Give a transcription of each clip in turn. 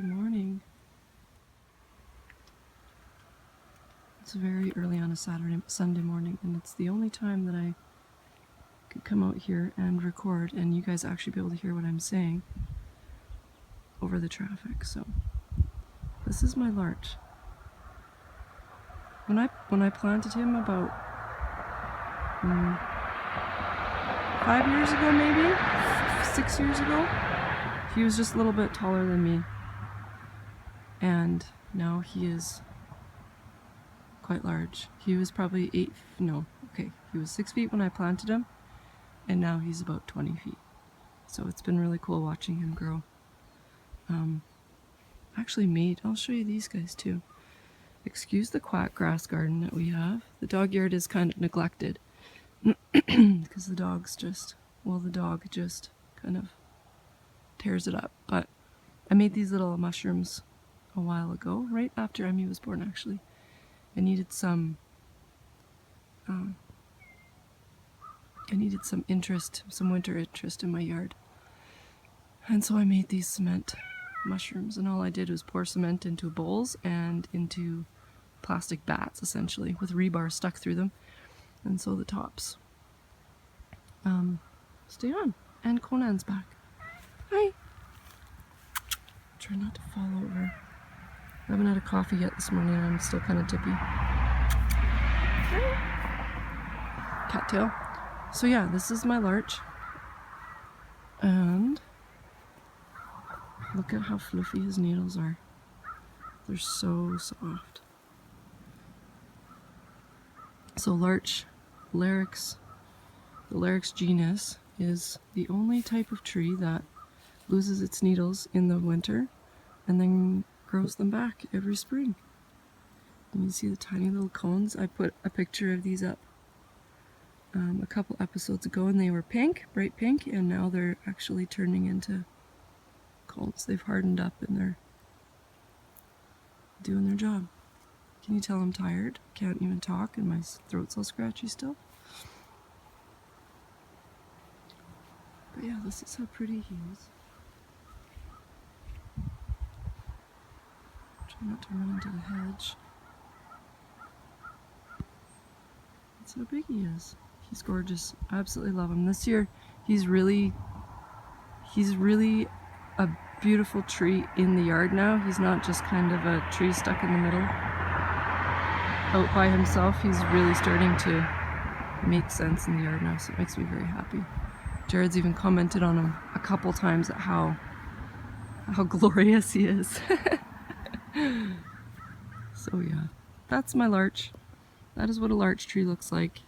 Good morning. It's very early on a Sunday morning, and it's the only time that I could come out here and record and you guys actually be able to hear what I'm saying over the traffic. So this is my larch. When I planted him about 5 years ago, maybe 6 years ago, he was just a little bit taller than me, and now he is quite large. He was probably he was 6 feet when I planted him, and now he's about 20 feet. So it's been really cool watching him grow. I'll show you these guys too. Excuse the quack grass garden that we have. The dog yard is kind of neglected because the dog just kind of tears it up. But I made these little mushrooms a while ago, right after Emmy was born actually. I needed some winter interest in my yard. And so I made these cement mushrooms, and all I did was pour cement into bowls and into plastic bats, essentially, with rebar stuck through them. And so the tops stay on. And Conan's back. Hi! Try not to fall over. I haven't had a coffee yet this morning, and I'm still kind of tippy. Cattail. So yeah, this is my larch. And look at how fluffy his needles are. They're so soft. So Larch, the Larch genus, is the only type of tree that loses its needles in the winter and then grows them back every spring. And you see the tiny little cones. I put a picture of these up a couple episodes ago, and they were pink, bright pink, and now they're actually turning into cones. They've hardened up and they're doing their job. Can you tell I'm tired? Can't even talk and my throat's all scratchy still. But yeah, this is how pretty he is. Try not to run into the hedge. That's how big he is. He's gorgeous. I absolutely love him. This year, he's really a beautiful tree in the yard now. He's not just kind of a tree stuck in the middle out by himself. He's really starting to make sense in the yard now, so it makes me very happy. Jared's even commented on him a couple times at how glorious he is. So yeah, that's my larch. That is what a larch tree looks like.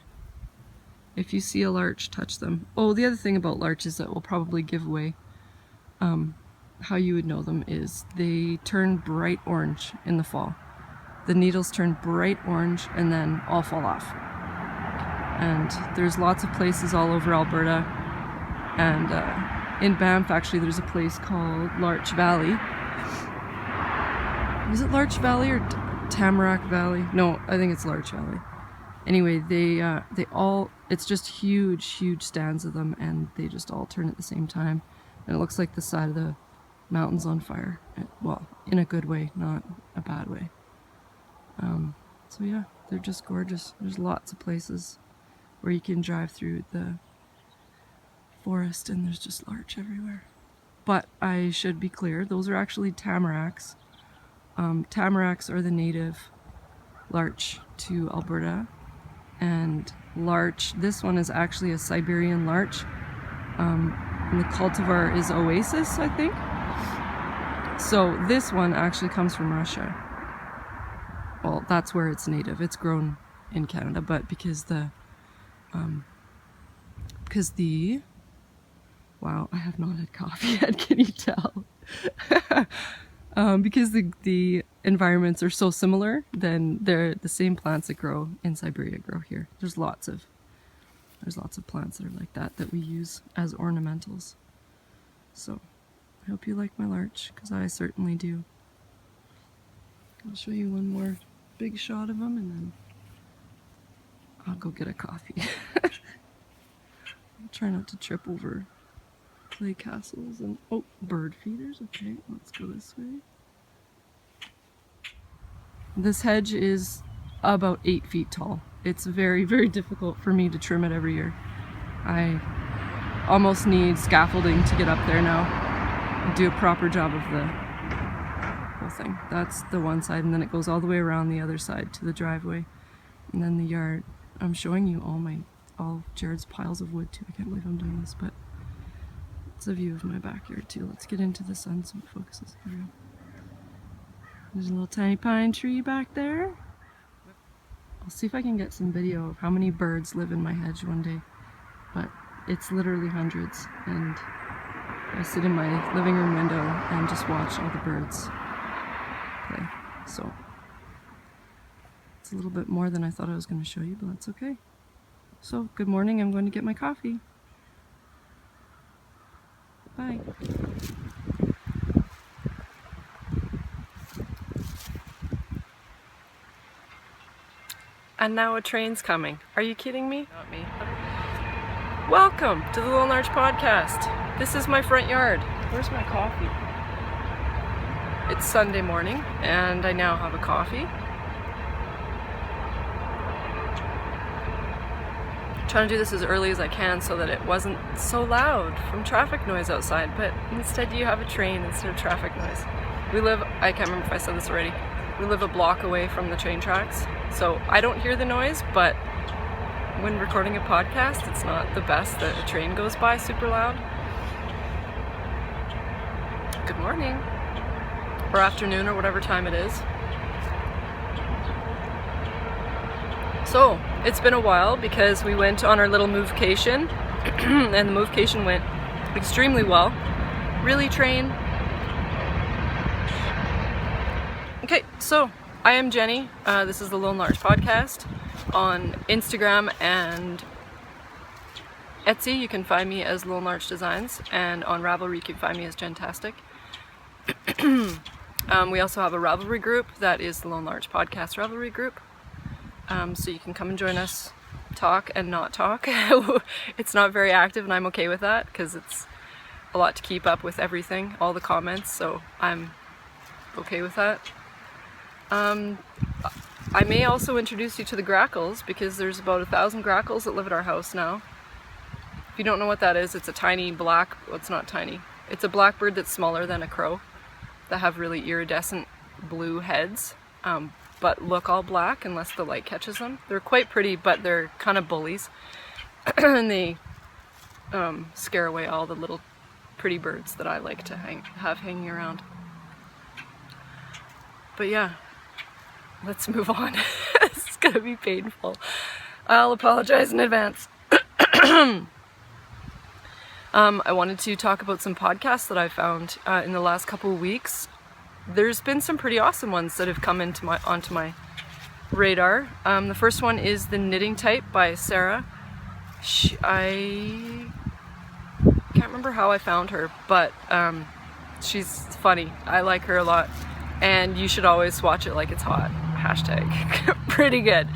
If you see a larch, touch them. Oh, the other thing about larches that will probably give away how you would know them is they turn bright orange in the fall. The needles turn bright orange and then all fall off. And there's lots of places all over Alberta. And in Banff, actually, there's a place called Larch Valley. Is it Larch Valley or Tamarack Valley? No, I think it's Larch Valley. Anyway, it's just huge stands of them, and they just all turn at the same time. And it looks like the side of the mountain's on fire. Well, in a good way, not a bad way. So yeah, they're just gorgeous. There's lots of places where you can drive through the forest and there's just larch everywhere. But I should be clear, those are actually tamaracks. Tamaracks are the native larch to Alberta. And larch, this one is actually a Siberian larch. And the cultivar is Oasis, I think. So this one actually comes from Russia. Well, that's where it's native. It's grown in Canada, but because wow, I have not had coffee yet, can you tell? Because the environments are so similar, then they're the same plants that grow in Siberia grow here. There's lots of plants that are like that we use as ornamentals. So I hope you like my larch, because I certainly do. I'll show you one more big shot of them and then I'll go get a coffee. I'll try not to trip over clay castles and bird feeders. Okay, let's go this way. This hedge is about 8 feet tall. It's very, very difficult for me to trim it every year. I almost need scaffolding to get up there now and do a proper job of the whole thing. That's the one side, and then it goes all the way around the other side to the driveway, and then the yard. I'm showing you all Jared's piles of wood too. I can't believe I'm doing this, but it's a view of my backyard too. Let's get into the sun so it focuses. There we go. There's a little tiny pine tree back there. I'll see if I can get some video of how many birds live in my hedge one day, but it's literally hundreds, and I sit in my living room window and just watch all the birds play. So it's a little bit more than I thought I was going to show you, but that's okay. So good morning, I'm going to get my coffee. Bye. And now a train's coming. Are you kidding me? Not me. Welcome to the Lone Larch podcast. This is my front yard. Where's my coffee? It's Sunday morning and I now have a coffee. I'm trying to do this as early as I can so that it wasn't so loud from traffic noise outside, but instead you have a train instead of traffic noise. We live, I can't remember if I said this already, we live a block away from the train tracks, so I don't hear the noise, but when recording a podcast, it's not the best that a train goes by super loud. Good morning, or afternoon, or whatever time it is. So, it's been a while because we went on our little movecation, and the movecation went extremely well. Really, train? Okay, so I am Jenny. This is the Lone Larch podcast. On Instagram and Etsy, you can find me as lonelarchdesigns, and on Ravelry, you can find me as jentastk. We also have a Ravelry group that is the Lone Larch podcast Ravelry group. So you can come and join us, talk and not talk. It's not very active, and I'm okay with that because it's a lot to keep up with everything, all the comments, so I'm okay with that. I may also introduce you to the grackles because there's about 1,000 grackles that live at our house now. If you don't know what that is, it's a tiny black, well, it's not tiny. It's a blackbird that's smaller than a crow that have really iridescent blue heads, but look all black unless the light catches them. They're quite pretty, but they're kind of bullies, and they scare away all the little pretty birds that I like to have hanging around. But yeah, let's move on. This is gonna be painful. I'll apologize in advance. I wanted to talk about some podcasts that I found in the last couple of weeks. There's been some pretty awesome ones that have come onto my radar. The first one is The Knitting Type by Sarah. I can't remember how I found her, but she's funny. I like her a lot, and you should always watch it like it's hot. Hashtag. Pretty good.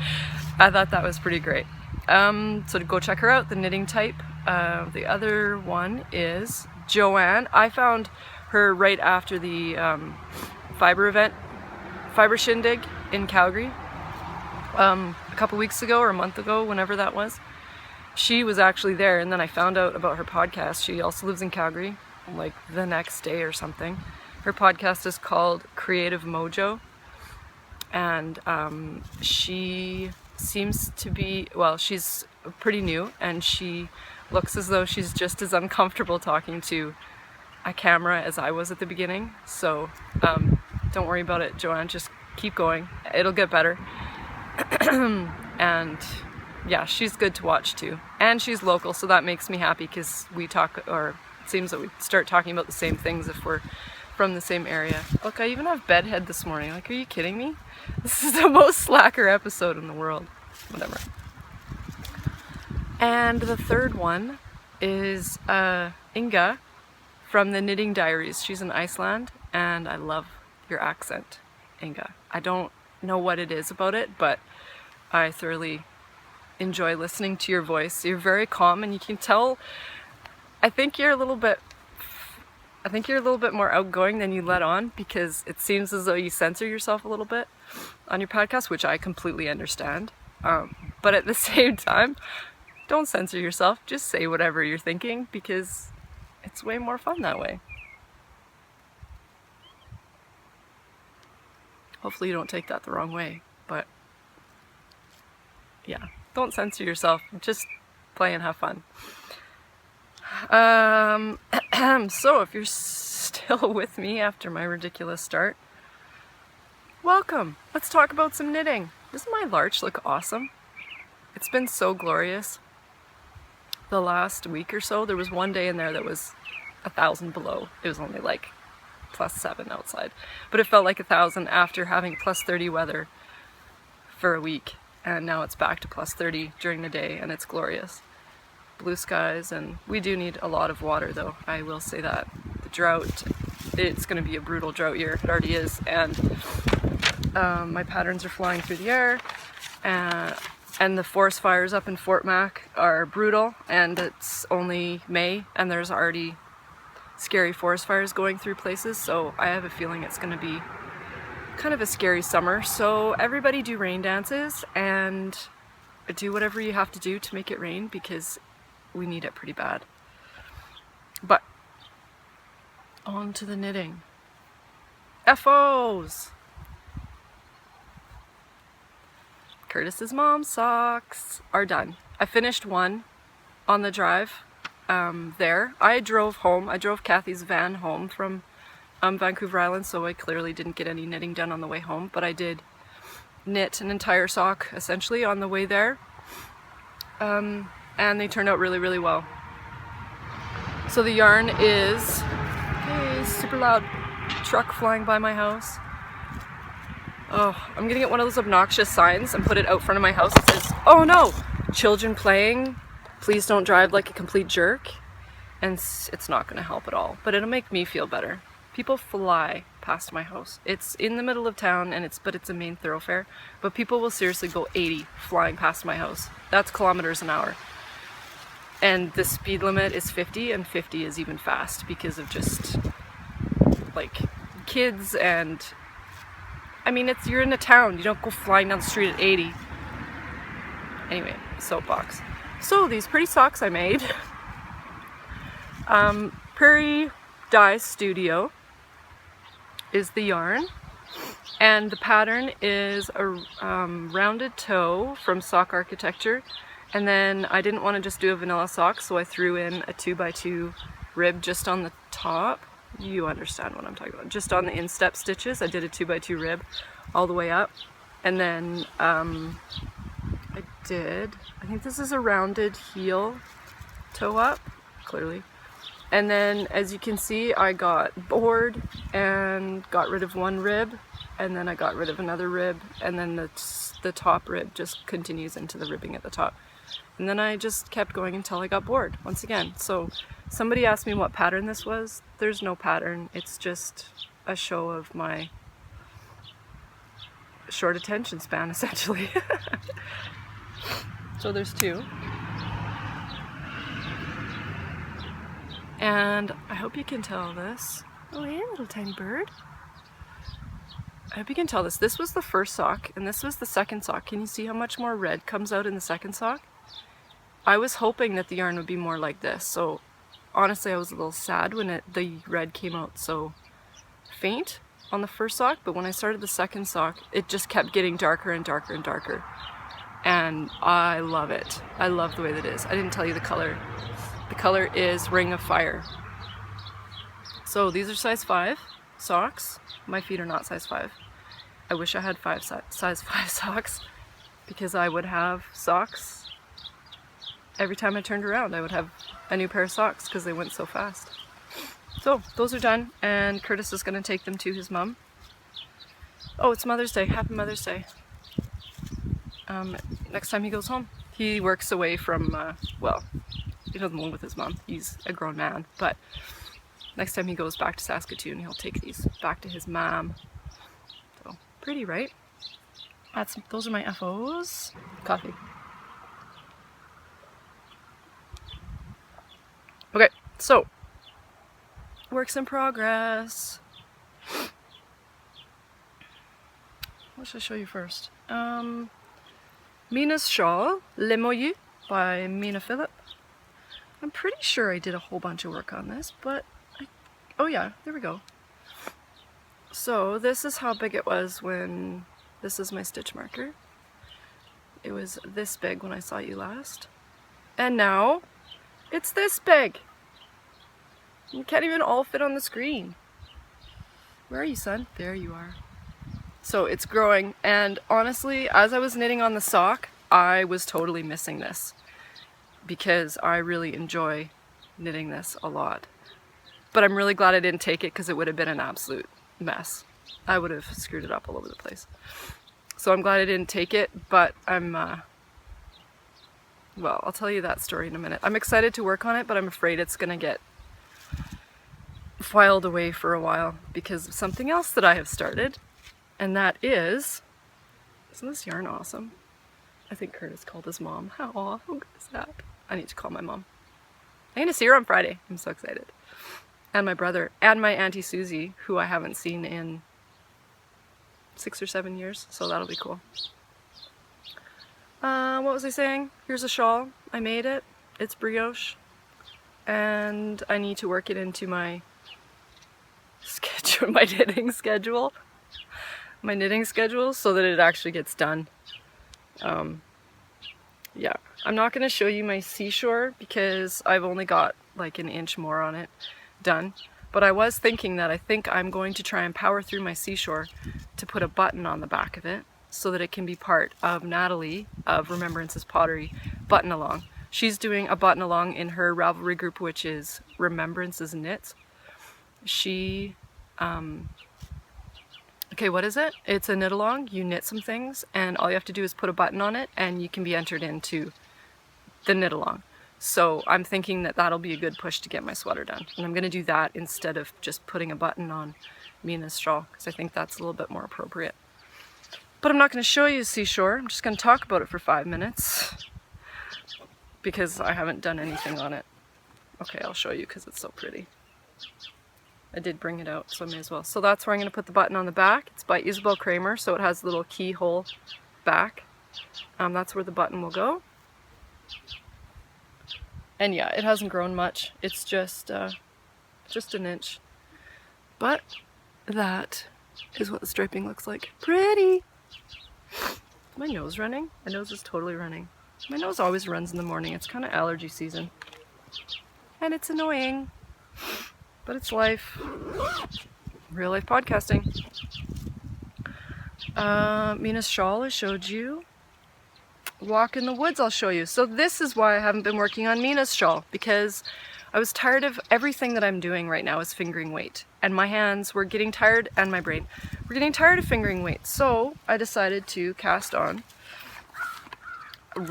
I thought that was pretty great. So to go check her out, The Knitting Type. The other one is Joanne. I found her right after the Fiber Shindig in Calgary a couple weeks ago or a month ago, whenever that was. She was actually there, and then I found out about her podcast. She also lives in Calgary, like the next day or something. Her podcast is called Creative Mojo, and she seems to be, well, she's pretty new, and she looks as though she's just as uncomfortable talking to a camera as I was at the beginning. So don't worry about it, Joanne, just keep going, it'll get better. And yeah, she's good to watch too, and she's local, so that makes me happy because we talk, or it seems that we start talking about the same things if we're from the same area. Look, I even have bedhead this morning. Like, are you kidding me? This is the most slacker episode in the world. Whatever. And the third one is Inga from the Knitting Diaries. She's in Iceland, and I love your accent, Inga. I don't know what it is about it, but I thoroughly enjoy listening to your voice. You're very calm, and you can tell, I think you're a little bit more outgoing than you let on, because it seems as though you censor yourself a little bit. on your podcast, which I completely understand. But at the same time, don't censor yourself. Just say whatever you're thinking, because it's way more fun that way. Hopefully you don't take that the wrong way, but yeah, don't censor yourself. Just play and have fun. So if you're still with me after my ridiculous start, welcome. Let's talk about some knitting. Doesn't my larch look awesome? It's been so glorious. The last week or so, there was one day in there that was 1,000 below. It was only like +7 outside, but it felt like 1,000 after having +30 weather for a week, and now it's back to +30 during the day, and it's glorious. Blue skies, and we do need a lot of water though, I will say that. The drought, it's going to be a brutal drought year, it already is, and my patterns are flying through the air, and the forest fires up in Fort Mac are brutal, and it's only May and there's already scary forest fires going through places, so I have a feeling it's going to be kind of a scary summer. So everybody do rain dances and do whatever you have to do to make it rain, because we need it pretty bad. But on to the knitting. FOs! Curtis's mom socks are done. I finished one on the drive there. I drove home. I drove Kathy's van home from Vancouver Island, so I clearly didn't get any knitting done on the way home, but I did knit an entire sock essentially on the way there, and they turned out really, really well. So the yarn is, okay, super loud truck flying by my house. Oh, I'm gonna get one of those obnoxious signs and put it out front of my house that says, "Oh no, children playing, please don't drive like a complete jerk." And it's not gonna help at all, but it'll make me feel better. People fly past my house. It's in the middle of town, and it's a main thoroughfare, but people will seriously go 80 flying past my house. That's kilometers an hour. And the speed limit is 50, and 50 is even fast because of just like kids, and I mean, you're in a town, you don't go flying down the street at 80. Anyway, soapbox. So these pretty socks I made. Prairie Dye Studio is the yarn, and the pattern is a rounded toe from Sock Architecture, and then I didn't want to just do a vanilla sock, so I threw in a 2x2 rib just on the top. You understand what I'm talking about. Just on the instep stitches, I did a 2x2 rib all the way up, and then I think this is a rounded heel toe up, clearly. And then, as you can see, I got bored and got rid of one rib, and then I got rid of another rib, and then the top rib just continues into the ribbing at the top. And then I just kept going until I got bored, once again. So somebody asked me what pattern this was. There's no pattern. It's just a show of my short attention span, essentially. So there's two. And I hope you can tell this. Oh, hey, little tiny bird. I hope you can tell this. This was the first sock, and this was the second sock. Can you see how much more red comes out in the second sock? I was hoping that the yarn would be more like this, so honestly I was a little sad when the red came out so faint on the first sock, but when I started the second sock, it just kept getting darker and darker and darker. And I love it. I love the way that it is. I didn't tell you the color. The color is Ring of Fire. So these are size 5 socks. My feet are not size 5. I wish I had size 5 socks, because I would have socks every time I turned around. I would have a new pair of socks because they went so fast. So those are done, and Curtis is going to take them to his mom. Oh, it's Mother's Day. Happy Mother's Day. Next time he goes home. He works away from, well, he doesn't live with his mom. He's a grown man, but next time he goes back to Saskatoon, he'll take these back to his mom. So pretty, right? Those are my FOs. Coffee. Okay, so works in progress. what should I show you first? Mina's Shawl, Le Moyu by Mina Phillip. I'm pretty sure I did a whole bunch of work on this, but oh yeah, there we go. So this is how big it was when, this is my stitch marker. It was this big when I saw you last. And now it's this big. You can't even all fit on the screen. Where are you, son? There you are. So it's growing, and honestly, as I was knitting on the sock, I was totally missing this because I really enjoy knitting this a lot. But I'm really glad I didn't take it because it would have been an absolute mess. I would have screwed it up all over the place. So I'm glad I didn't take it, but I'm, well, I'll tell you that story in a minute. I'm excited to work on it, but I'm afraid it's gonna get filed away for a while because of something else that I have started. And that is, isn't this yarn awesome? I think Curtis called his mom. How good is that? I need to call my mom. I'm gonna see her on Friday. I'm so excited. And my brother, and my Auntie Susie, who I haven't seen in 6 or 7 years, so that'll be cool. What was I saying? Here's a shawl. I made it. It's brioche. And I need to work it into my schedule, my knitting schedule. My knitting schedule so that it actually gets done. Yeah, I'm not going to show you my seashore because I've only got like an inch more on it done. But I was thinking that I think I'm going to try and power through my seashore to put a button on the back of it so that it can be part of Natalie of Remembrance's Pottery button along. She's doing a button along in her Ravelry group, which is Remembrance's Knits. She, okay, what is it? It's a knit along. You knit some things and all you have to do is put a button on it and you can be entered into the knit along. So I'm thinking that that'll be a good push to get my sweater done. And I'm going to do that instead of just putting a button on Mina's shawl because I think that's a little bit more appropriate. But I'm not going to show you seashore. I'm just going to talk about it for 5 minutes because I haven't done anything on it. Okay, I'll show you because it's so pretty. I did bring it out, so I may as well. So that's where I'm going to put the button on the back. It's by Isabel Kramer, so it has a little keyhole back. That's where the button will go. And yeah, it hasn't grown much. It's just an inch. But that is what the striping looks like. Pretty! Is my nose running? My nose is totally running. My nose always runs in the morning. It's kind of allergy season. And it's annoying. But it's life. Real life podcasting. Mina's shawl I showed you. Walk in the woods I'll show you. So this is why I haven't been working on Mina's shawl, because I was tired of everything that I'm doing right now is fingering weight. And my hands were getting tired, and my brain were getting tired of fingering weight. So I decided to cast on.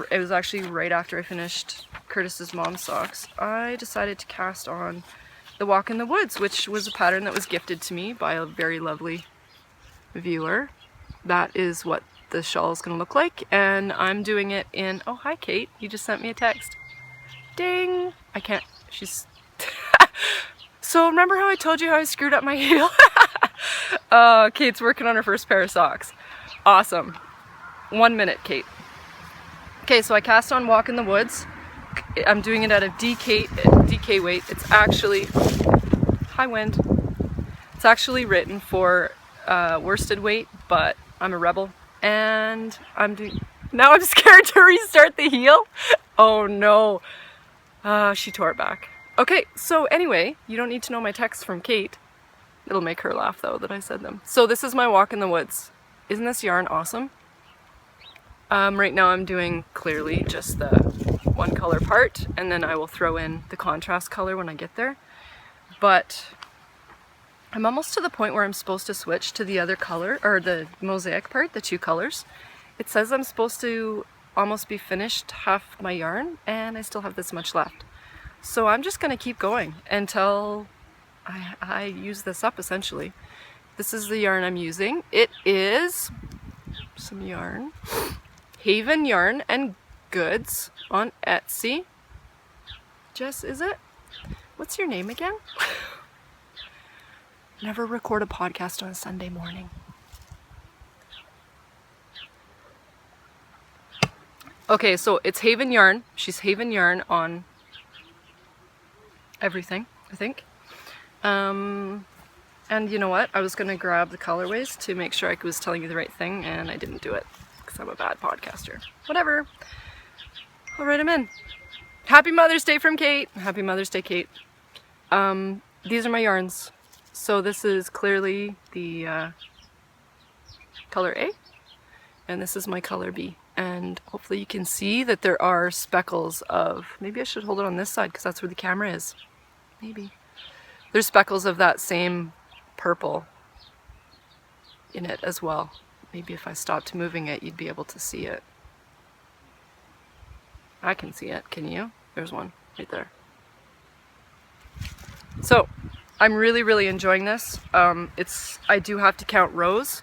It was actually right after I finished Curtis's mom's socks. I decided to cast on the Walk in the Woods, which was a pattern that was gifted to me by a very lovely viewer. That is what the shawl is going to look like, and I'm doing it in, oh hi Kate, you just sent me a text. Ding! I can't, she's, so remember how I told you how I screwed up my heel? Kate's working on her first pair of socks. Awesome. 1 minute, Kate. Okay, so I cast on Walk in the Woods. I'm doing it at a DK weight. It's actually, high wind. It's actually written for worsted weight, but I'm a rebel. And I'm doing, now I'm scared to restart the heel. Oh no. She tore it back. Okay, so anyway, you don't need to know my texts from Kate. It'll make her laugh though that I said them. So this is my Walk in the Woods. Isn't this yarn awesome? Right now I'm doing clearly just the one color part, and then I will throw in the contrast color when I get there. But I'm almost to the point where I'm supposed to switch to the other color, or the mosaic part, the 2 colors. It says I'm supposed to almost be finished half my yarn, and I still have this much left. So I'm just going to keep going until I use this up, essentially. This is the yarn I'm using. It is some yarn. Haven Yarn and Goods on Etsy. Jess, is it? What's your name again? Never record a podcast on a Sunday morning. Okay, so it's Haven Yarn. She's Haven Yarn on everything, I think. And you know what? I was going to grab the colorways to make sure I was telling you the right thing, and I didn't do it because I'm a bad podcaster. Whatever. I'll write them in. Happy Mother's Day from Kate. Happy Mother's Day, Kate. These are my yarns. So this is clearly the color A, and this is my color B. And hopefully you can see that there are speckles of, maybe I should hold it on this side because that's where the camera is. Maybe. There's speckles of that same purple in it as well. Maybe if I stopped moving it, you'd be able to see it. I can see it, can you? There's one right there. So, I'm really enjoying this. I do have to count rows,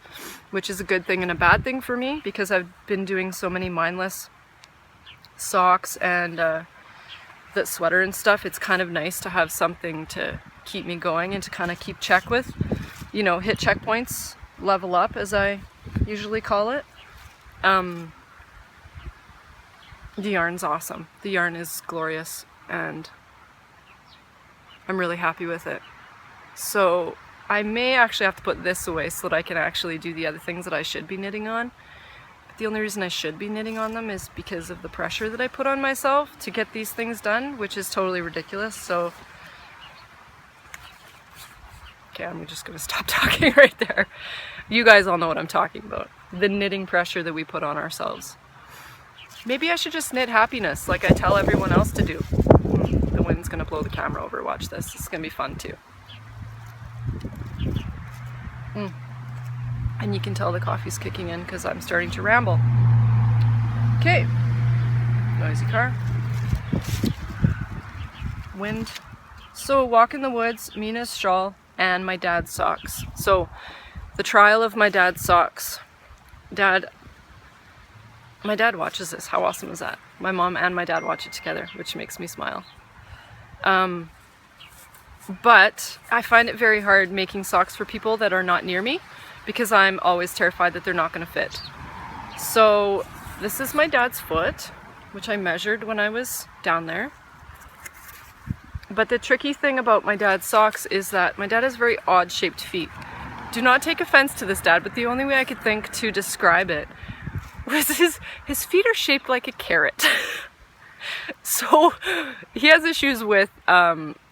which is a good thing and a bad thing for me because I've been doing so many mindless socks and that sweater and stuff. It's kind of nice to have something to keep me going and to kind of keep check with, you know, hit checkpoints, level up as I usually call it. The yarn's awesome. The yarn is glorious and I'm really happy with it. So I may actually have to put this away so that I can actually do the other things that I should be knitting on. But the only reason I should be knitting on them is because of the pressure that I put on myself to get these things done, which is totally ridiculous. So okay, I'm just gonna stop talking right there. You guys all know what I'm talking about. The knitting pressure that we put on ourselves. Maybe I should just knit happiness like I tell everyone else to do. The wind's gonna blow the camera over. Watch this. It's gonna be fun too. And you can tell the coffee's kicking in because I'm starting to ramble. Okay. Noisy car. Wind. So walk in the woods, Mina's shawl, and my dad's socks. So the trial of my dad's socks. My dad watches this. How awesome is that? My mom and my dad watch it together, which makes me smile. But I find it very hard making socks for people that are not near me because I'm always terrified that they're not going to fit. So this is my dad's foot, which I measured when I was down there. But the tricky thing about my dad's socks is that my dad has very odd shaped feet. Do not take offense to this, Dad, but the only way I could think to describe it was his feet are shaped like a carrot. So he has issues with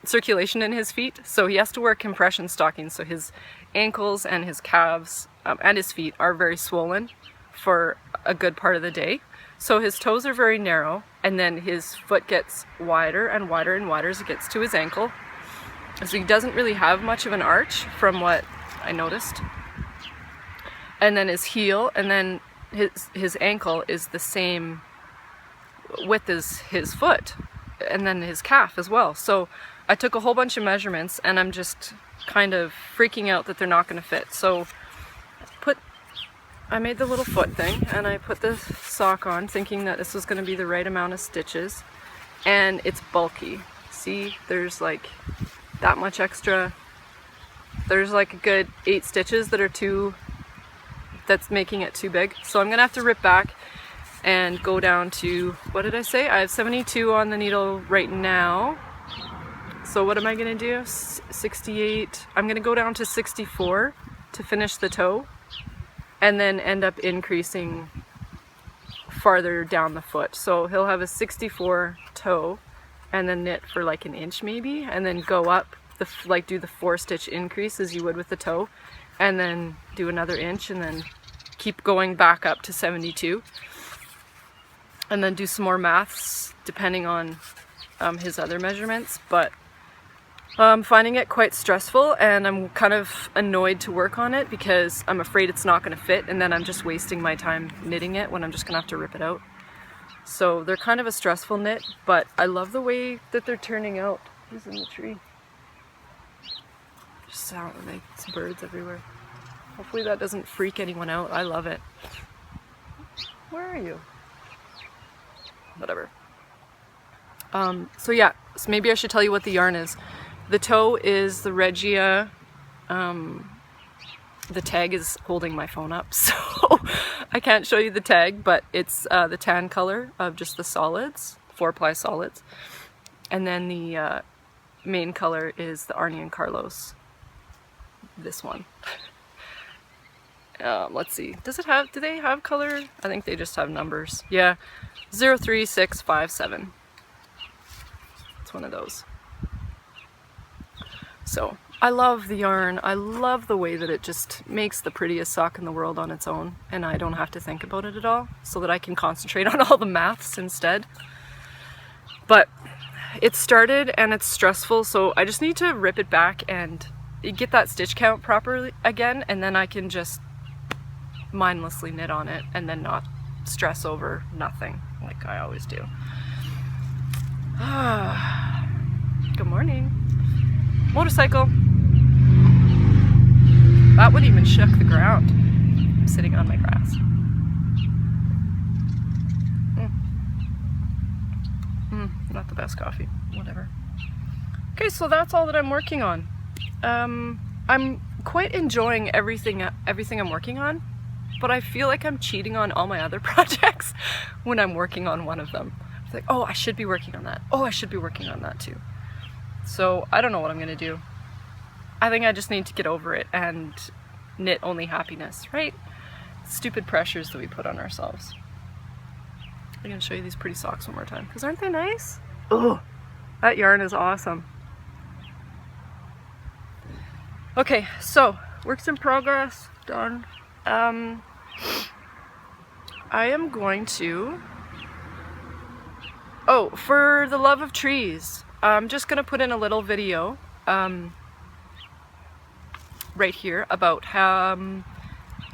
circulation in his feet, so he has to wear compression stockings, so his ankles and his calves and his feet are very swollen for a good part of the day. So his toes are very narrow, and then his foot gets wider and wider and wider as it gets to his ankle. So he doesn't really have much of an arch from what I noticed. And then his heel, and then his ankle is the same width as his foot, and then his calf as well. So I took a whole bunch of measurements and I'm just kind of freaking out that they're not going to fit. So I made the little foot thing and I put the sock on thinking that this was going to be the right amount of stitches, and it's bulky. See, there's like that much extra. There's like a good 8 stitches that's making it too big. So I'm gonna have to rip back and go down to, what did I say? I have 72 on the needle right now. So what am I gonna do? 68. I'm gonna go down to 64 to finish the toe, and then end up increasing farther down the foot. So he'll have a 64 toe and then knit for like an inch maybe, and then go up, do the 4-stitch increase as you would with the toe, and then do another inch, and then keep going back up to 72. And then do some more maths depending on his other measurements. But I'm finding it quite stressful, and I'm kind of annoyed to work on it because I'm afraid it's not going to fit, and then I'm just wasting my time knitting it when I'm just going to have to rip it out. So they're kind of a stressful knit, but I love the way that they're turning out. Who's in the tree? Just sound like it's birds everywhere. Hopefully that doesn't freak anyone out. I love it. Where are you? Whatever. So yeah, so maybe I should tell you what the yarn is. The toe is the Regia the tag is holding my phone up, so I can't show you the tag, but it's the tan color of just the solids, 4-ply solids. And then the main color is the Arnie and Carlos. This one. Let's see. Do they have color? I think they just have numbers. Yeah. 03657. It's one of those. So I love the yarn. I love the way that it just makes the prettiest sock in the world on its own, and I don't have to think about it at all, so that I can concentrate on all the maths instead. But it started and it's stressful, so I just need to rip it back and get that stitch count properly again, and then I can just mindlessly knit on it and then not stress over nothing like I always do. Good morning. Motorcycle. That one even shook the ground. I'm sitting on my grass. Not the best coffee. Whatever. Okay, so that's all that I'm working on. I'm quite enjoying everything I'm working on, but I feel like I'm cheating on all my other projects when I'm working on one of them. It's like, oh, I should be working on that. Oh, I should be working on that too. So I don't know what I'm gonna do. I think I just need to get over it and knit only happiness, right? Stupid pressures that we put on ourselves. I'm gonna show you these pretty socks one more time, because aren't they nice? Oh, that yarn is awesome. Okay, so works in progress, done. I am going to, oh, for the love of trees, I'm just gonna put in a little video right here about how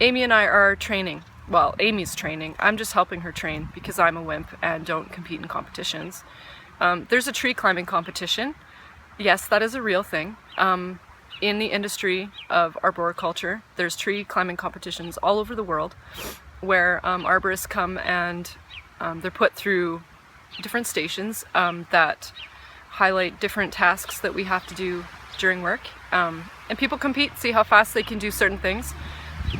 Amy and I are training. Well, Amy's training. I'm just helping her train because I'm a wimp and don't compete in competitions. There's a tree climbing competition. Yes, that is a real thing. In the industry of arboriculture, there's tree climbing competitions all over the world where arborists come and they're put through different stations that highlight different tasks that we have to do during work. And people compete, see how fast they can do certain things.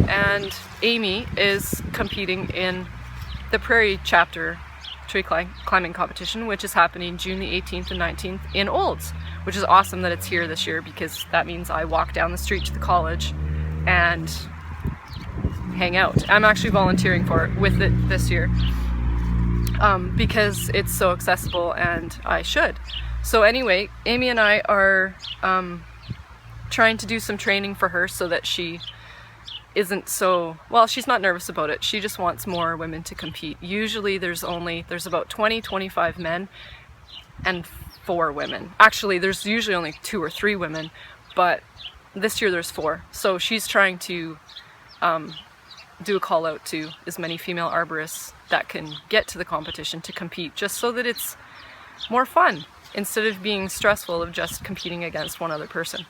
And Amy is competing in the Prairie Chapter tree climbing competition, which is happening June the 18th and 19th in Olds, which is awesome that it's here this year, because that means I walk down the street to the college and hang out. I'm actually volunteering for it with it this year because it's so accessible, and I should. So anyway, Amy and I are trying to do some training for her so that she isn't so, well, she's not nervous about it. She just wants more women to compete. Usually there's about 20-25 men and 4 women. Actually, there's usually only 2 or 3 women, but this year there's 4. So she's trying to do a call out to as many female arborists that can get to the competition to compete, just so that it's more fun instead of being stressful of just competing against one other person.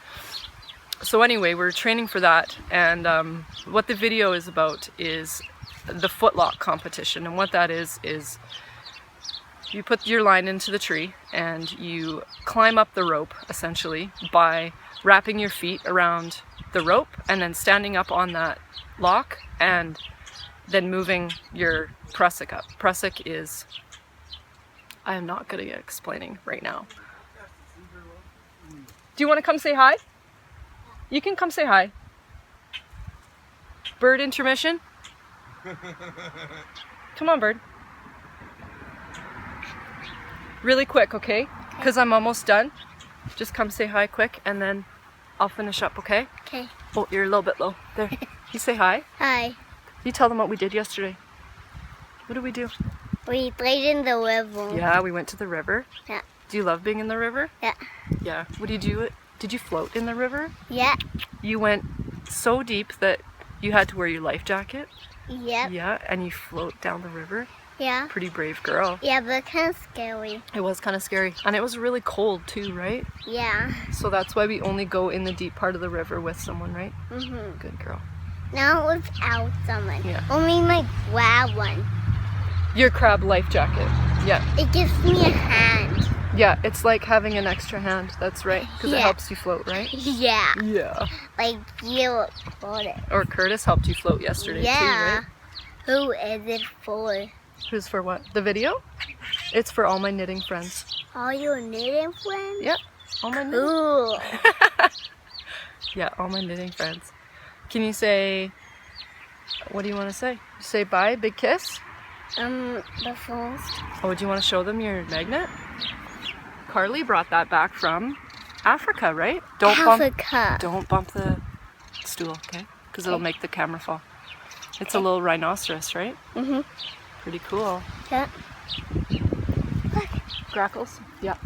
So anyway, we're training for that, and what the video is about is the footlock competition. And what that is you put your line into the tree and you climb up the rope, essentially, by wrapping your feet around the rope and then standing up on that lock and then moving your prusik up. Prusik is, I am not good at explaining right now. Do you want to come say hi? You can come say hi. Bird intermission? Come on, bird. Really quick, okay? Because I'm almost done. Just come say hi quick, and then I'll finish up, okay? Okay. Oh, you're a little bit low. There. You say hi. Hi. You tell them what we did yesterday. What did we do? We played in the river. Yeah, we went to the river. Yeah. Do you love being in the river? Yeah. Yeah. What do you do? Did you float in the river? Yeah. You went so deep that you had to wear your life jacket? Yep. Yeah, and you float down the river? Yeah. Pretty brave girl. Yeah, but kind of scary. It was kind of scary. And it was really cold too, right? Yeah. So that's why we only go in the deep part of the river with someone, right? Mm-hmm. Good girl. Now without someone. Yeah. Only my grab one. Your crab life jacket. Yeah. It gives me a hand. Yeah, it's like having an extra hand. That's right, because it helps you float, right? Yeah. Yeah. Like you for it. Or Curtis helped you float yesterday too, right? Who is it for? Who's for what? The video? It's for all my knitting friends. All your knitting friends? Yep. All my knitting. Cool. Yeah, all my knitting friends. Can you say, what do you want to say? Say bye, big kiss? The first. Oh, do you want to show them your magnet? Carly brought that back from Africa, right? Africa. Don't bump the stool, okay? Because it'll make the camera fall. It's a little rhinoceros, right? Mm-hmm. Pretty cool. Yeah. Grackles? Yeah.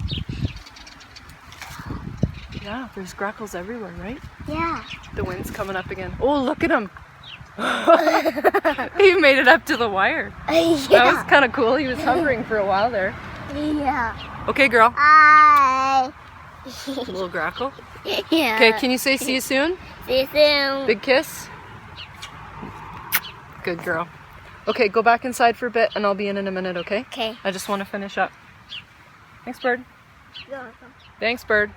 Yeah, there's grackles everywhere, right? Yeah. The wind's coming up again. Oh, look at him! He made it up to the wire. Yeah. That was kind of cool. He was hovering for a while there. Yeah. Okay, girl. Hi. Little grackle. Yeah. Okay, can you say see you soon? See you soon. Big kiss. Good girl. Okay, go back inside for a bit and I'll be in a minute, okay? Okay. I just want to finish up. Thanks, bird. Thanks, bird.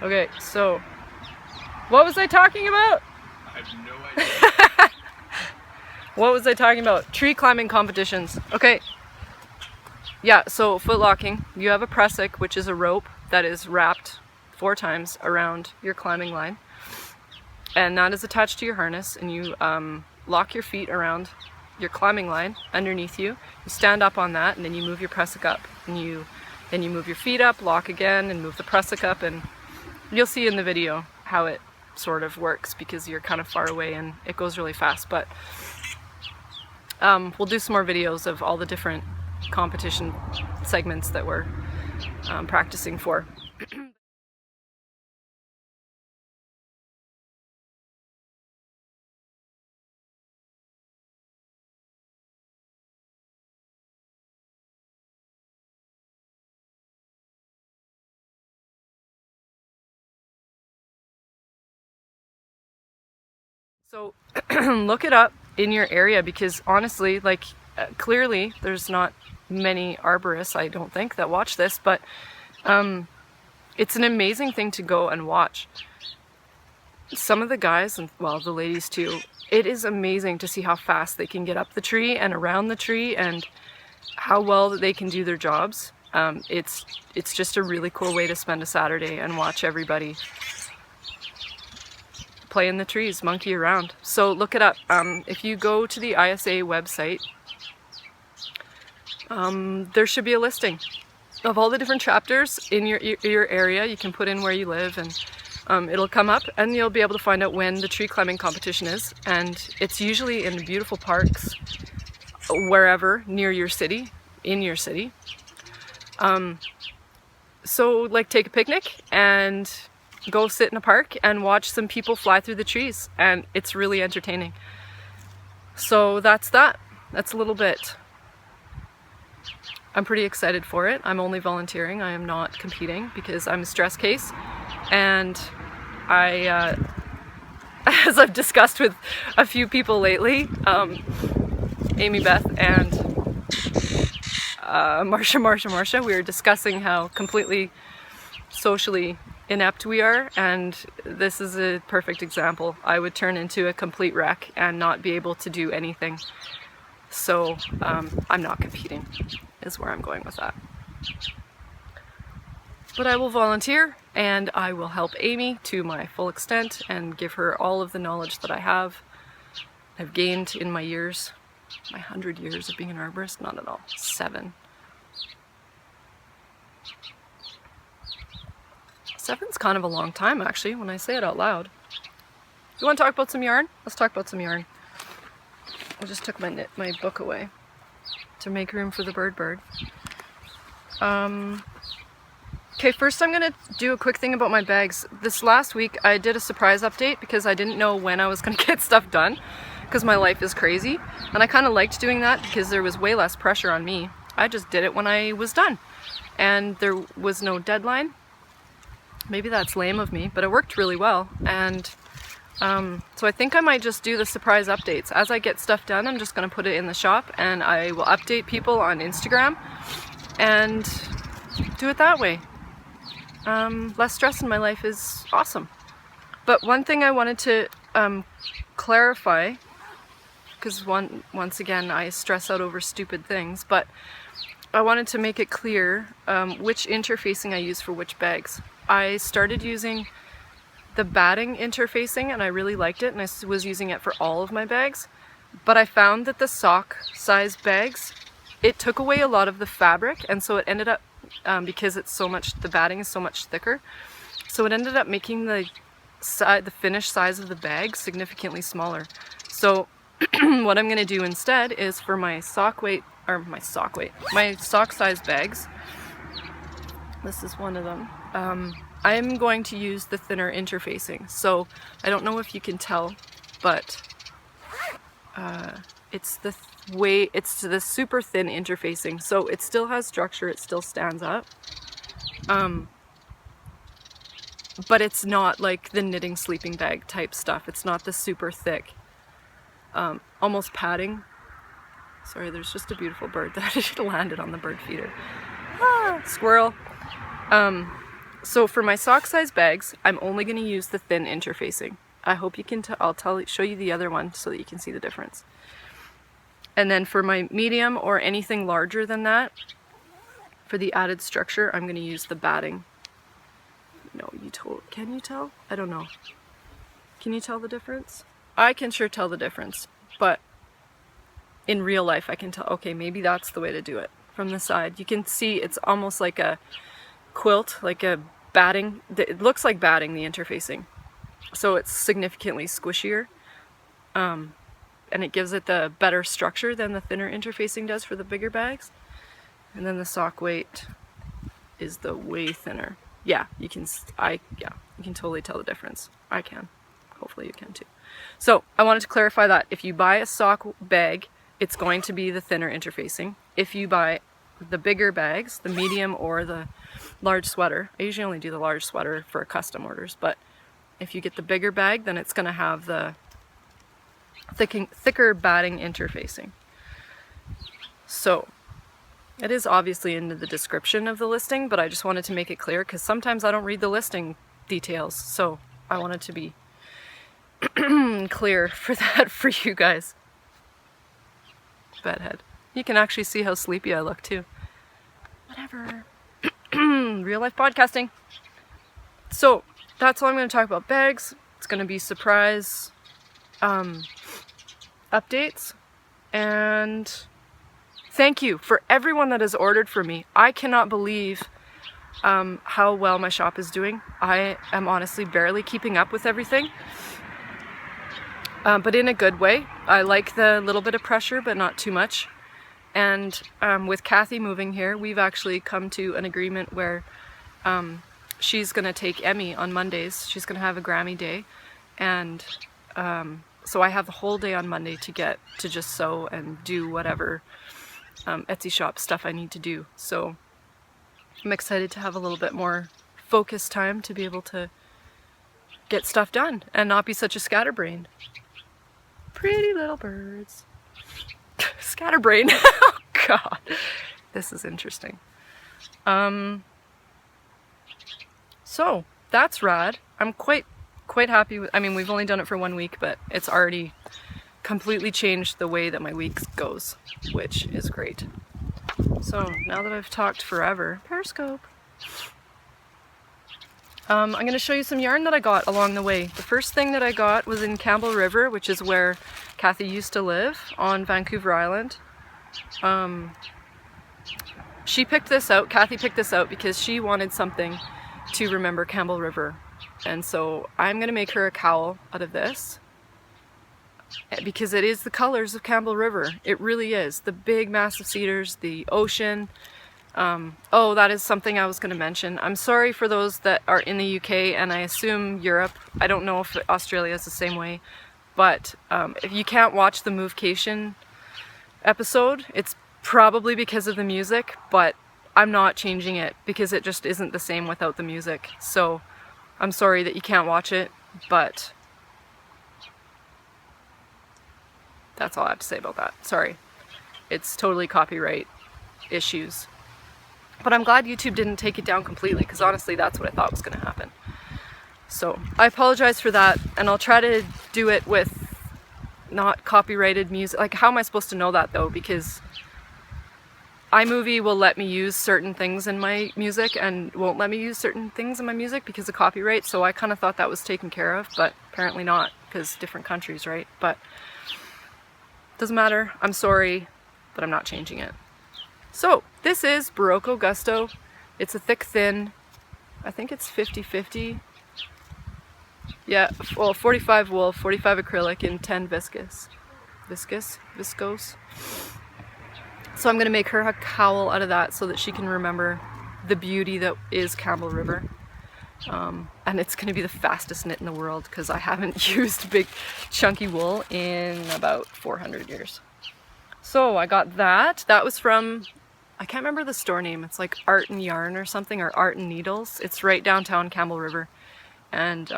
Okay, so what was I talking about? I have no idea. What was I talking about? Tree climbing competitions. Okay. Yeah, so foot locking. You have a pressic, which is a rope that is wrapped 4 times around your climbing line. And that is attached to your harness, and you lock your feet around your climbing line underneath you. You stand up on that, and then you move your pressic up. And then you move your feet up, lock again, and move the pressic up, and you'll see in the video how it sort of works because you're kind of far away and it goes really fast. But we'll do some more videos of all the different competition segments that we're practicing for. So look it up in your area because honestly, like clearly there's not many arborists, I don't think, that watch this, but it's an amazing thing to go and watch. Some of the guys, and well, the ladies too, it is amazing to see how fast they can get up the tree and around the tree and how well that they can do their jobs. It's just a really cool way to spend a Saturday and watch everybody play in the trees, monkey around. So look it up. If you go to the ISA website, there should be a listing of all the different chapters in your area. You can put in where you live and it'll come up and you'll be able to find out when the tree climbing competition is. And it's usually in beautiful parks, wherever near your city, in your city. So like take a picnic and go sit in a park and watch some people fly through the trees, and it's really entertaining. So that's that. That's a little bit. I'm pretty excited for it. I'm only volunteering. I am not competing because I'm a stress case, and I, as I've discussed with a few people lately, Amy Beth and Marsha, we were discussing how completely socially inept we are, and this is a perfect example. I would turn into a complete wreck and not be able to do anything. So I'm not competing is where I'm going with that. But I will volunteer and I will help Amy to my full extent and give her all of the knowledge that I've gained in my years, my 100 years of being an arborist. Not at all, 7. 7's kind of a long time, actually, when I say it out loud. You want to talk about some yarn? Let's talk about some yarn. I just took my book away to make room for the bird. Okay, first I'm going to do a quick thing about my bags. This last week I did a surprise update because I didn't know when I was going to get stuff done because my life is crazy. And I kind of liked doing that because there was way less pressure on me. I just did it when I was done. And there was no deadline. Maybe that's lame of me, but it worked really well. And so I think I might just do the surprise updates. As I get stuff done, I'm just going to put it in the shop and I will update people on Instagram and do it that way. Less stress in my life is awesome. But one thing I wanted to clarify, because once again I stress out over stupid things, but I wanted to make it clear which interfacing I use for which bags. I started using the batting interfacing and I really liked it, and I was using it for all of my bags. But I found that the sock size bags, it took away a lot of the fabric, and so it ended up, because it's so much, the batting is so much thicker, so it ended up making the finished size of the bag significantly smaller. So what I'm going to do instead is for my sock size bags, this is one of them, I'm going to use the thinner interfacing. So I don't know if you can tell, but it's the super thin interfacing, so it still has structure, it still stands up, but it's not like the knitting sleeping bag type stuff. It's not the super thick, almost padding. Sorry, there's just a beautiful bird that landed on the bird feeder. Ah, squirrel. So for my sock size bags, I'm only going to use the thin interfacing. I hope you can show you the other one so that you can see the difference. And then for my medium or anything larger than that, for the added structure, I'm going to use the batting. No, can you tell? I don't know. Can you tell the difference? I can sure tell the difference, but in real life I can tell, okay, maybe that's the way to do it. From the side, you can see it's almost like a quilt, like a batting. It looks like batting, the interfacing. So it's significantly squishier. And it gives it the better structure than the thinner interfacing does for the bigger bags. And then the sock weight is the way thinner. Yeah, you can totally tell the difference. I can. Hopefully you can too. So I wanted to clarify that if you buy a sock bag, it's going to be the thinner interfacing. If you buy the bigger bags, the medium or the large sweater, I usually only do the large sweater for custom orders, but if you get the bigger bag, then it's going to have the thicker batting interfacing. So it is obviously in the description of the listing, but I just wanted to make it clear because sometimes I don't read the listing details, so I wanted to be clear for that for you guys. Bedhead. You can actually see how sleepy I look too. Whatever. Real life podcasting. So that's all I'm going to talk about bags. It's going to be surprise updates, and thank you for everyone that has ordered from me. I cannot believe how well my shop is doing. I am honestly barely keeping up with everything, but in a good way. I like the little bit of pressure, but not too much. And with Kathy moving here, we've actually come to an agreement where she's going to take Emmy on Mondays. She's going to have a Grammy day, and so I have the whole day on Monday to just sew and do whatever Etsy shop stuff I need to do. So I'm excited to have a little bit more focused time to be able to get stuff done and not be such a scatterbrain. Pretty little birds. Scatterbrain. Oh god. This is interesting. So that's rad. I'm quite happy with, I mean, we've only done it for 1 week, but it's already completely changed the way that my week goes, which is great. So now that I've talked forever, Periscope, I'm going to show you some yarn that I got along the way. The first thing that I got was in Campbell River, which is where Kathy used to live on Vancouver Island. She picked this out, Kathy picked this out because she wanted something to remember Campbell River. And so I'm going to make her a cowl out of this because it is the colors of Campbell River. It really is. The big massive cedars, the ocean. Oh, that is something I was going to mention. I'm sorry for those that are in the UK and I assume Europe. I don't know if Australia is the same way, but if you can't watch the Movecation episode, it's probably because of the music, but I'm not changing it because it just isn't the same without the music. So I'm sorry that you can't watch it, but that's all I have to say about that. Sorry. It's totally copyright issues. But I'm glad YouTube didn't take it down completely, because honestly that's what I thought was going to happen. So I apologize for that, and I'll try to do it with not copyrighted music. Like, how am I supposed to know that though? Because iMovie will let me use certain things in my music and won't let me use certain things in my music because of copyright, so I kind of thought that was taken care of, but apparently not, because different countries, right? But doesn't matter, I'm sorry, but I'm not changing it. So this is Barocco Gusto. It's a thick thin, I think it's 50-50. Yeah, well, 45 wool, 45 acrylic, and 10 viscose. Viscose. So I'm going to make her a cowl out of that so that she can remember the beauty that is Campbell River. And it's going to be the fastest knit in the world because I haven't used big chunky wool in about 400 years. So I got that. That was from, I can't remember the store name. It's like Art and Yarn or something, or Art and Needles. It's right downtown Campbell River. And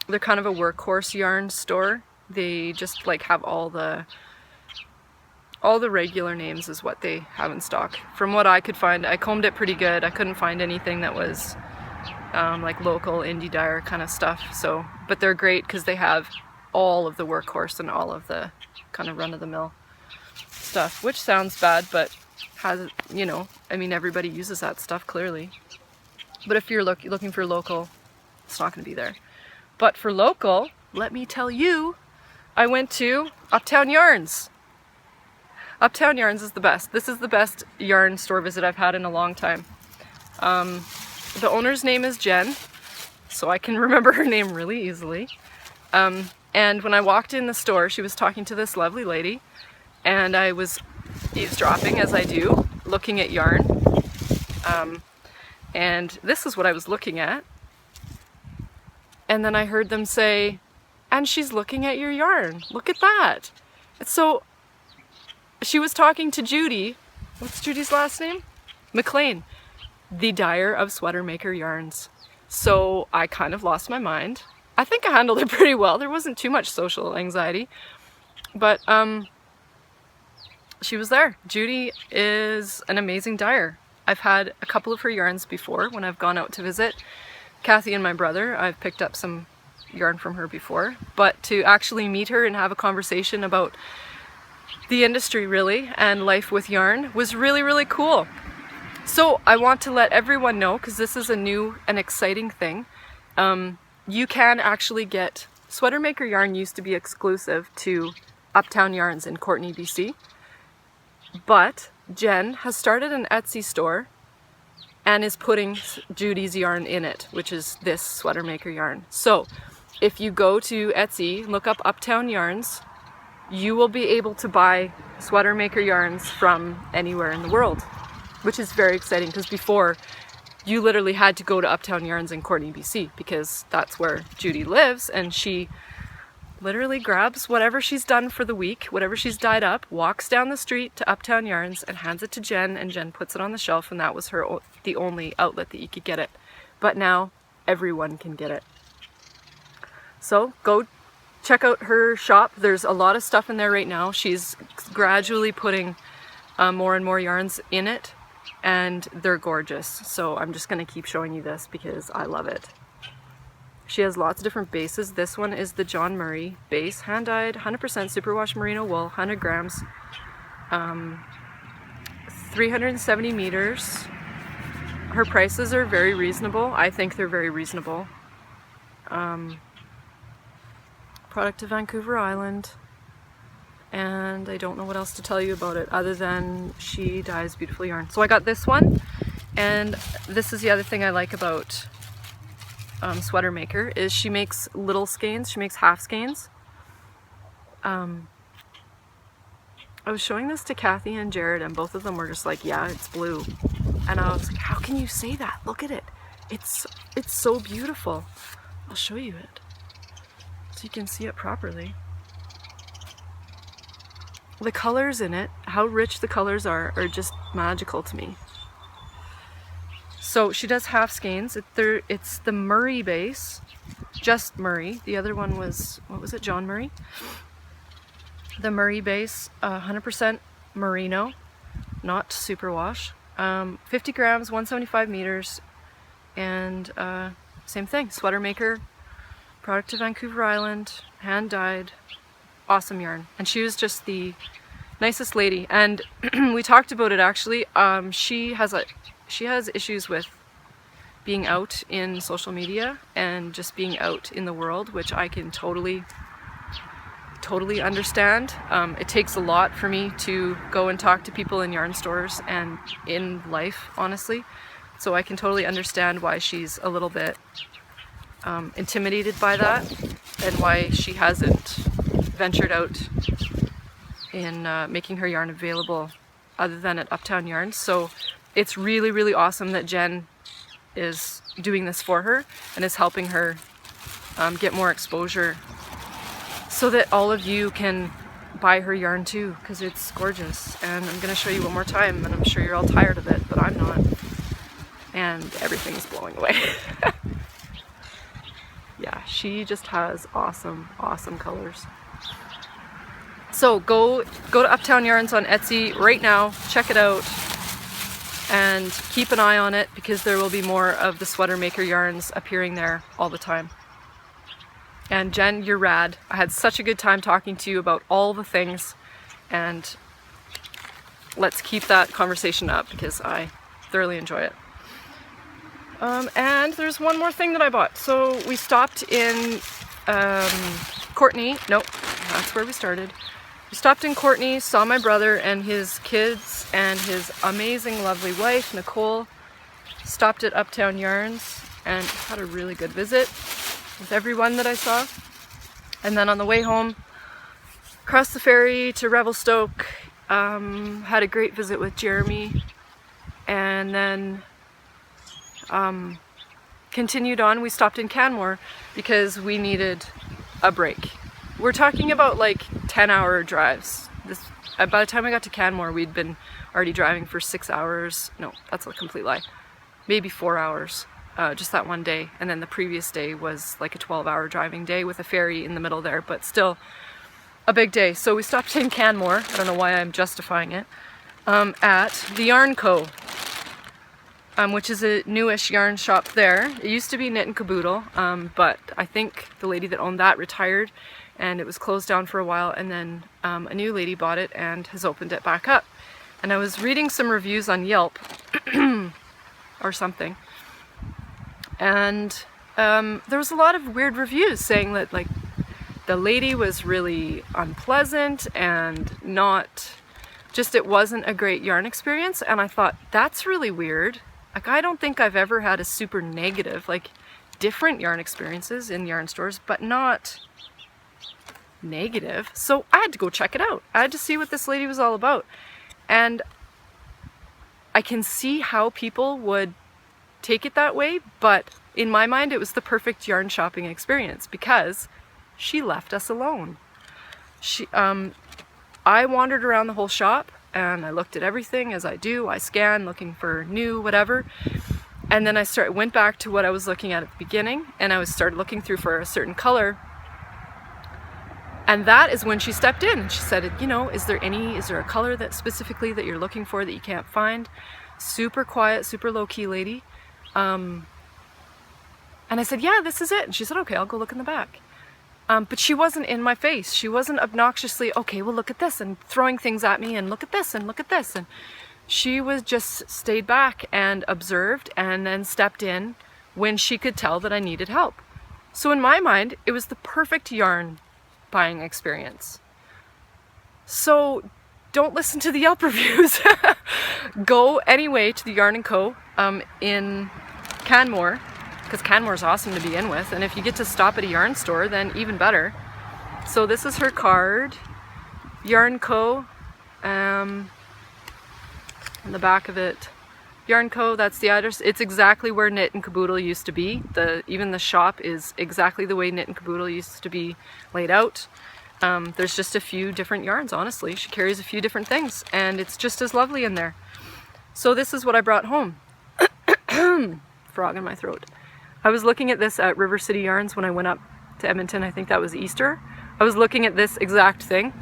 they're kind of a workhorse yarn store. They just like have all the regular names is what they have in stock. From what I could find, I combed it pretty good. I couldn't find anything that was like local indie dyer kind of stuff. So, but they're great because they have all of the workhorse and all of the kind of run-of-the-mill stuff, which sounds bad, but has, you know, I mean, everybody uses that stuff clearly. But if you're looking for local, it's not going to be there. But for local, let me tell you, I went to Uptown Yarns. Uptown Yarns is the best. This is the best yarn store visit I've had in a long time. The owner's name is Jen, so I can remember her name really easily. And when I walked in the store, she was talking to this lovely lady, and I was eavesdropping, as I do, looking at yarn. And this is what I was looking at. And then I heard them say, and she's looking at your yarn. Look at that. So she was talking to Judy. What's Judy's last name? McLean, the dyer of Sweater Maker Yarns. So I kind of lost my mind. I think I handled it pretty well. There wasn't too much social anxiety. But she was there. Judy is an amazing dyer. I've had a couple of her yarns before when I've gone out to visit. Kathy and my brother, I've picked up some yarn from her before. But to actually meet her and have a conversation about the industry really and life with yarn was really, really cool. So I want to let everyone know, because this is a new and exciting thing, you can actually get Sweater Maker Yarn. Used to be exclusive to Uptown Yarns in Courtenay, BC, but Jen has started an Etsy store and is putting Judy's yarn in it, which is this Sweater Maker Yarn. So if you go to Etsy, look up Uptown Yarns, you will be able to buy Sweater Maker Yarns from anywhere in the world, which is very exciting, because before you literally had to go to Uptown Yarns in Courtenay, BC, because that's where Judy lives, and she literally grabs whatever she's done for the week, whatever she's dyed up, walks down the street to Uptown Yarns and hands it to Jen, and Jen puts it on the shelf, and that was the only outlet that you could get it. But now everyone can get it. So go check out her shop. There's a lot of stuff in there right now. She's gradually putting more and more yarns in it, and they're gorgeous. So I'm just going to keep showing you this because I love it. She has lots of different bases. This one is the John Murray base, hand-dyed, 100% superwash merino wool, 100 grams, 370 meters. Her prices are very reasonable. I think they're very reasonable. Product of Vancouver Island. And I don't know what else to tell you about it other than she dyes beautiful yarn. So I got this one, and this is the other thing I like about Sweater Maker is she makes little skeins. She makes half skeins. I was showing this to Kathy and Jared, and both of them were just like, yeah, it's blue. And I was like, how can you say that? Look at it. It's so beautiful. I'll show you it so you can see it properly. The colors in it, how rich the colors are just magical to me. So she does half skeins. It's the Murray base, just Murray. The other one was, what was it, John Murray? The Murray base, 100% merino, not superwash. 50 grams, 175 meters, and same thing, sweater maker, product of Vancouver Island, hand dyed, awesome yarn. And she was just the nicest lady, and we talked about it actually. She has issues with being out in social media and just being out in the world, which I can totally understand. It takes a lot for me to go and talk to people in yarn stores and in life, honestly. So I can totally understand why she's a little bit intimidated by that, and why she hasn't ventured out in making her yarn available other than at Uptown Yarns. So it's really, really awesome that Jen is doing this for her and is helping her get more exposure, so that all of you can buy her yarn too, because it's gorgeous. And I'm gonna show you one more time, and I'm sure you're all tired of it, but I'm not. And everything's blowing away. Yeah, she just has awesome, awesome colors. So go to Uptown Yarns on Etsy right now, check it out, and keep an eye on it, because there will be more of the sweater maker yarns appearing there all the time. And Jen, you're rad. I had such a good time talking to you about all the things, and let's keep that conversation up, because I thoroughly enjoy it. And there's one more thing that I bought. So we stopped in Courtney. Nope, that's where we started. We stopped in Courtney, saw my brother and his kids and his amazing, lovely wife, Nicole. Stopped at Uptown Yarns and had a really good visit with everyone that I saw. And then on the way home, crossed the ferry to Revelstoke, had a great visit with Jeremy, and then continued on. We stopped in Canmore because we needed a break. We're talking about like 10-hour drives. By the time we got to Canmore, we'd been already driving for 6 hours. No, that's a complete lie. Maybe 4 hours, just that one day. And then the previous day was like a 12-hour driving day with a ferry in the middle there, but still a big day. So we stopped in Canmore. I don't know why I'm justifying it. At the Yarn Co., which is a newish yarn shop there. It used to be Knit and Caboodle, but I think the lady that owned that retired, and it was closed down for a while, and then a new lady bought it and has opened it back up. And I was reading some reviews on Yelp or something, and there was a lot of weird reviews saying that like the lady was really unpleasant and it wasn't a great yarn experience. And I thought, that's really weird. Like, I don't think I've ever had a super negative, like, different yarn experiences in yarn stores, but not negative. So I had to go check it out. I had to see what this lady was all about. And I can see how people would take it that way, but in my mind, it was the perfect yarn shopping experience, because she left us alone. I wandered around the whole shop, and I looked at everything as I do. I scanned, looking for new whatever. And then I went back to what I was looking at the beginning, and I started looking through for a certain color. And that is when she stepped in and she said, you know, is there a color that specifically that you're looking for that you can't find? Super quiet, super low-key lady. And I said, yeah, this is it. And she said, okay, I'll go look in the back. But she wasn't in my face. She wasn't obnoxiously, okay, well, look at this, and throwing things at me, and look at this, and look at this. And she was just stayed back and observed, and then stepped in when she could tell that I needed help. So in my mind, it was the perfect yarn buying experience. So don't listen to the Yelp reviews. Go anyway to the Yarn & Co. In Canmore, because Canmore's awesome to begin with, and if you get to stop at a yarn store, then even better. So this is her card, Yarn Co. On the back of it, Yarn Co., that's the address. It's exactly where Knit and Caboodle used to be. Even the shop is exactly the way Knit and Caboodle used to be laid out. There's just a few different yarns, honestly. She carries a few different things, and it's just as lovely in there. So this is what I brought home. Frog in my throat. I was looking at this at River City Yarns when I went up to Edmonton. I think that was Easter. I was looking at this exact thing.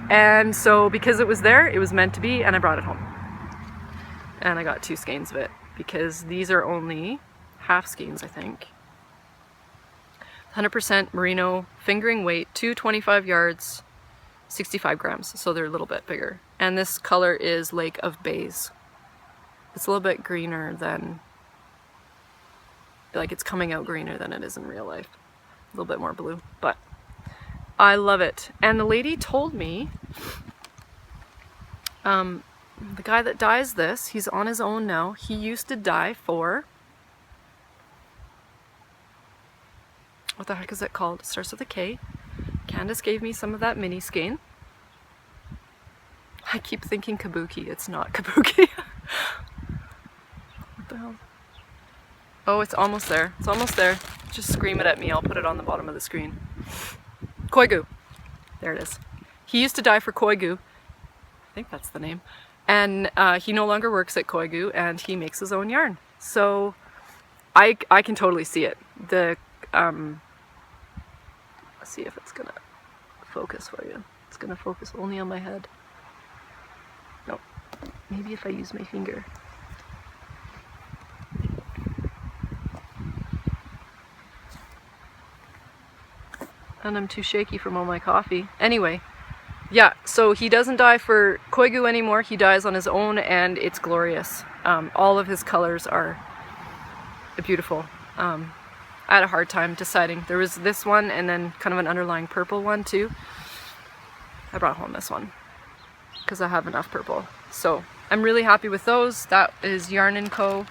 And so because it was there, it was meant to be, and I brought it home. and I got 2 skeins of it because these are only half skeins, I think. 100% merino, fingering weight, 225 yards, 65 grams, so they're a little bit bigger. And this color is Lake of Bays. It's a little bit greener than, like it's coming out greener than it is in real life. A little bit more blue, but I love it. And the lady told me, the guy that dyes this, he's on his own now. He used to dye for, what the heck is it called? It starts with a K. Candace gave me some of that mini skein. I keep thinking kabuki. It's not kabuki. What the hell? Oh, it's almost there. It's almost there. Just scream it at me. I'll put it on the bottom of the screen. Koigu. There it is. He used to dye for Koigu. I think that's the name. And he no longer works at Koigu, and he makes his own yarn. So I can totally see it. The let's see if it's gonna focus for you. It's gonna focus only on my head. No, maybe if I use my finger. And I'm too shaky from all my coffee. Anyway, yeah, so he doesn't dye for Koigu anymore. He dyes on his own, and it's glorious. All of his colors are beautiful. I had a hard time deciding. There was this one and then kind of an underlying purple one too. I brought home this one because I have enough purple. So I'm really happy with those. That is Yarn & Co.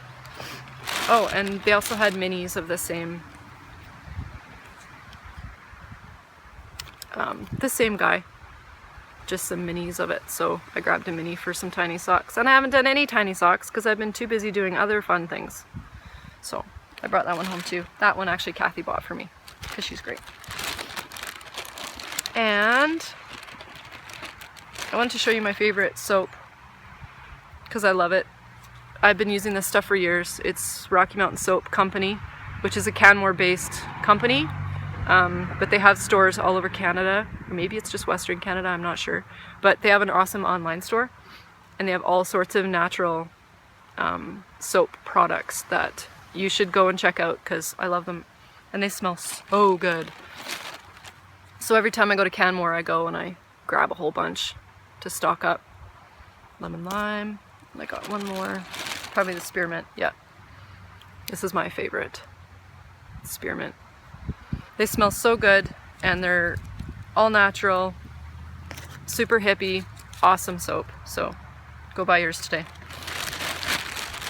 Oh, and they also had minis of the same guy, just some minis of it. So I grabbed a mini for some tiny socks, and I haven't done any tiny socks because I've been too busy doing other fun things. So I brought that one home too. That one actually Kathy bought for me because she's great. And I wanted to show you my favorite soap because I love it. I've been using this stuff for years. It's Rocky Mountain Soap Company, which is a Canmore based company. But they have stores all over Canada, or maybe it's just Western Canada, I'm not sure. But they have an awesome online store, and they have all sorts of natural soap products that you should go and check out because I love them, and they smell so good. So every time I go to Canmore, I go and I grab a whole bunch to stock up. Lemon lime, and I got one more, probably the spearmint. Yeah, this is my favorite, spearmint. They smell so good, and they're all natural, super hippie, awesome soap. So go buy yours today.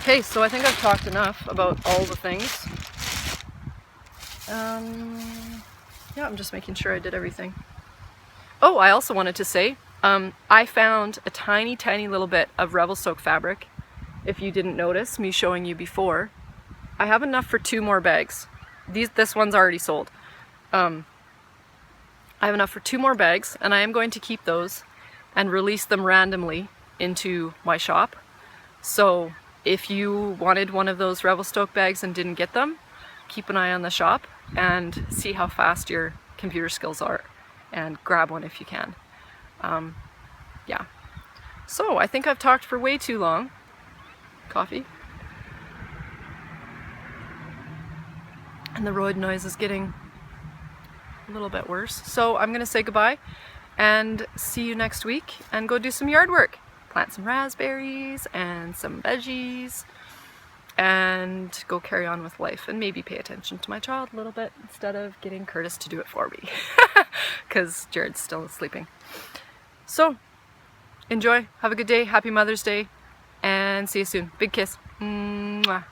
Okay, so I think I've talked enough about all the things. Yeah, I'm just making sure I did everything. Oh, I also wanted to say, I found a tiny, tiny little bit of Revelstoke fabric. If you didn't notice me showing you before, I have enough for 2 more bags. This one's already sold. I have enough for 2 more bags, and I am going to keep those and release them randomly into my shop. So if you wanted one of those Revelstoke bags and didn't get them, keep an eye on the shop and see how fast your computer skills are, and grab one if you can. Yeah. So I think I've talked for way too long. Coffee. And the road noise is getting a little bit worse. So I'm gonna say goodbye and see you next week, and go do some yard work. Plant some raspberries and some veggies, and go carry on with life, and maybe pay attention to my child a little bit instead of getting Curtis to do it for me because Jared's still sleeping. So enjoy, have a good day, happy Mother's Day, and see you soon. Big kiss. Mwah.